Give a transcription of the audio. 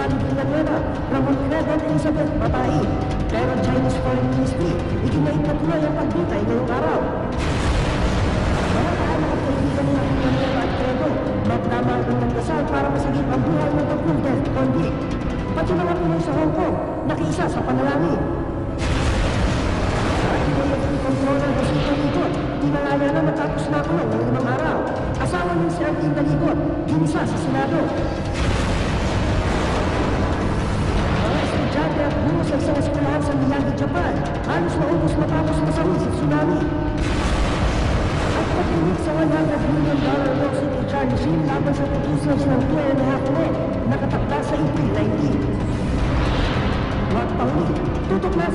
Rosario Villanueva, Ramon Pineda at Elizabeth Batay. Pero Chinese Foreign Ministry, ikinaimpatuloy ang pagbitay ngayong araw. Mga kaanak at kaibigan ni Villanueva at Credo, magdama ng nagdasal para masagip ang buhay ng tatlong death convict. Pati mga Pinoy sa Hong Kong, nakiisa sa panalangin. Sa Pinoy at Kontrola ng Sintaligot, tinalaya na matapos na ako ng limang araw. Asawa ng si Artin Daligot, ginisa sa Senado. Mga estudyante at guro sa isang eskwelahan sa Miyagi, Japan, halos maubos matapos masawi sa tsunami. At pagkinig sa $100 million lawsuit ni Charlie Sheen laban sa producers ng 2.5 nakatakda sa April 19. Mga panguli, tutok na